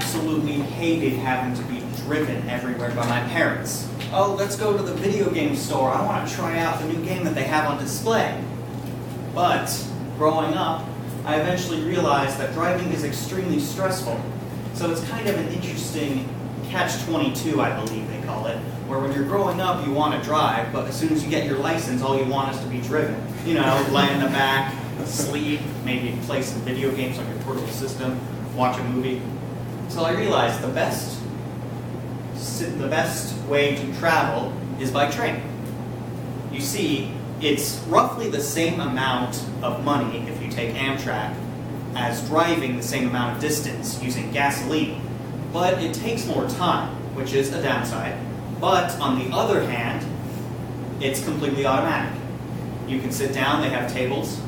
absolutely hated having to be driven everywhere by my parents. Oh, let's go to the video game store. I want to try out the new game that they have on display. But growing up, I eventually realized that driving is extremely stressful. So it's kind of an interesting catch-22, I believe they call it, where when you're growing up, you want to drive, but as soon as you get your license, all you want is to be driven. You know, lay in the back, sleep, maybe play some video games on your portable system, watch a movie. So I realized the best way to travel is by train. You see, it's roughly the same amount of money if you take Amtrak as driving the same amount of distance using gasoline. But it takes more time, which is a downside. But on the other hand, it's completely automatic. You can sit down, they have tables.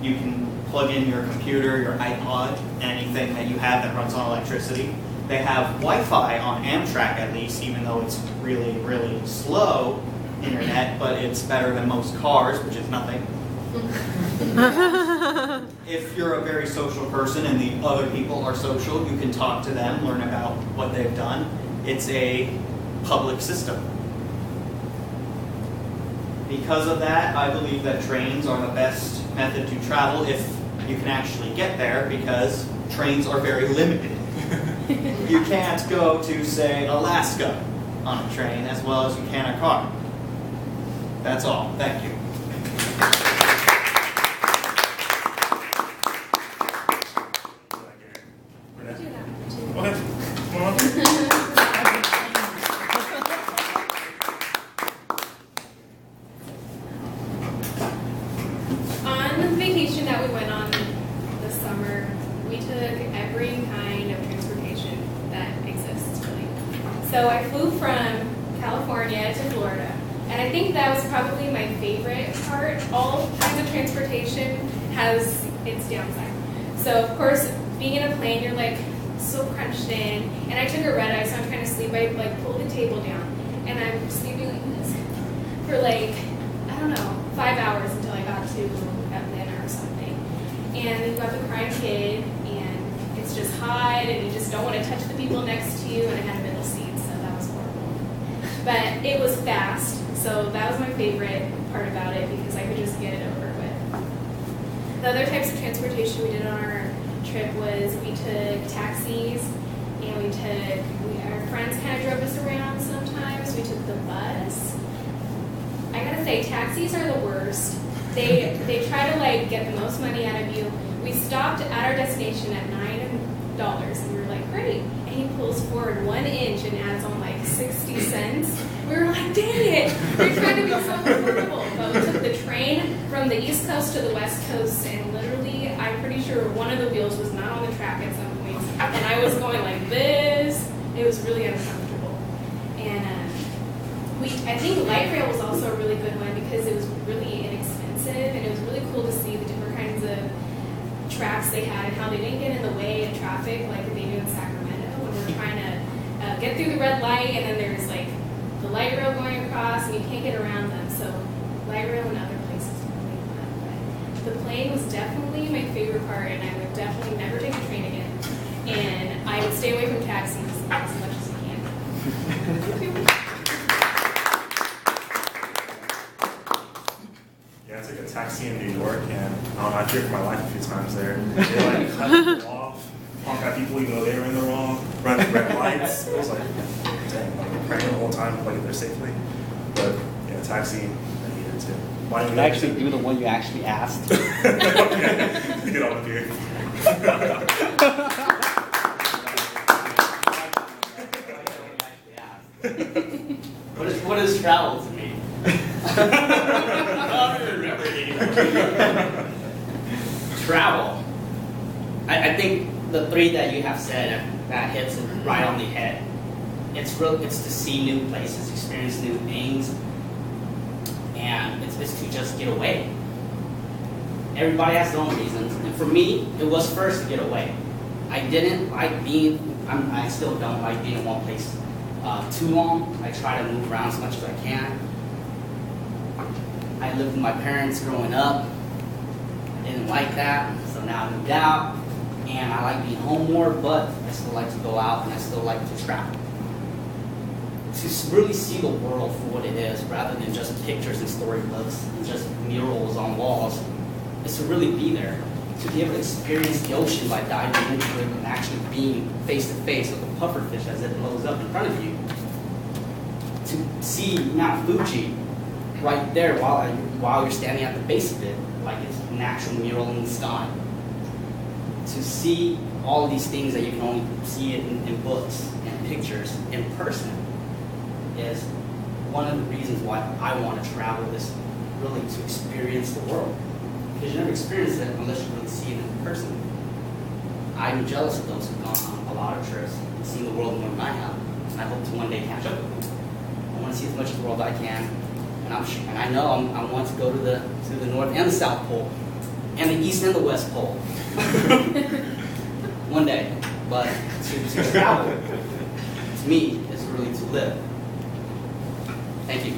You can plug in your computer, your iPod, anything that you have that runs on electricity. They have Wi-Fi on Amtrak at least, even though it's really, really slow internet, but it's better than most cars, which is nothing. If you're a very social person and the other people are social, you can talk to them, learn about what they've done. It's a public system. Because of that, I believe that trains are the best method to travel if you can actually get there, because trains are very limited. You can't go to, say, Alaska on a train as well as you can a car. That's all. Thank you. On the vacation that we went on this summer, we took every kind of transportation that exists, really. So I flew from California to Florida, and I think that was probably my favorite part. All kinds of transportation has its downside. So of course, being in a plane, you're like so crunched in, and I took a red eye, so I'm trying to sleep. I like pulled the table down, and I'm sleeping like this for like, I don't know, 5 hours until I got to Atlanta or something. And then you got the crying kid, and it's just hot, and you just don't want to touch the people next to you, and I had a middle seat, so that was horrible. But it was fast, so that was my favorite part about it, because I could just get it over with. The other types of transportation we did on our trip was we took taxis, and our friends kind of drove us around sometimes. We took the bus. I gotta say, taxis are the worst. They try to like get the most money out of you. We stopped at our destination at $9, and we were like, great. And he pulls forward 1 inch and adds on like 60 cents. We were like, dang it! They're trying to be so affordable. But we took the train from the East Coast to the West Coast, and literally, I'm pretty sure one of the wheels was not on the track at some points, and I was going like this. It was really uncomfortable. And I think light rail was also a really good one because it was really inexpensive, and it was really cool to see the different kinds of tracks they had and how they didn't get in the way of traffic like they do in Sacramento when we're trying to get through the red light, and then there's like the light rail going across and you can't get around them. So light rail and other places are really fun. But the plane was definitely my favorite part, and I would definitely never take a train again. And I would stay away from taxis as much as I can. Yeah, I took a taxi in New York, and I feared for my life a few times there. They like cut people off, honk at people even though they were in the wrong, run red lights. It was like, dang, like praying the whole time to get there safely. But yeah, taxi, I needed to. Why Did you actually do the one you actually asked? Okay, get on with here. What is travel to me? I don't even remember anymore. Travel. I think the three that you have said that hits it right on the head. It's to see new places, experience new things, and it's to just get away. Everybody has their own reasons, and for me, it was first to get away. I didn't like being. I still don't like being in one place too long. I try to move around as much as I can. I lived with my parents growing up. I didn't like that, so now I moved out. and I like being home more, but I still like to go out and I still like to travel. To really see the world for what it is, rather than just pictures and storybooks and just murals on walls, is to really be there, to be able to experience the ocean by diving into it and actually being face to face with the pufferfish as it blows up in front of you. To see Mount Fuji right there while you're standing at the base of it, like it's an actual mural in the sky. To see all of these things that you can only see it in books and pictures in person is one of the reasons why I want to travel, is really to experience the world. Because you never experience it unless you really see it in person. I'm jealous of those who've gone on a lot of trips and seen the world more than I have, and I hope to one day catch up with them. I want to see as much of the world as I can, and I know I want to go to the North and the South Pole, and the East and the West Pole. One day. But to travel, to me, is really to live. Thank you.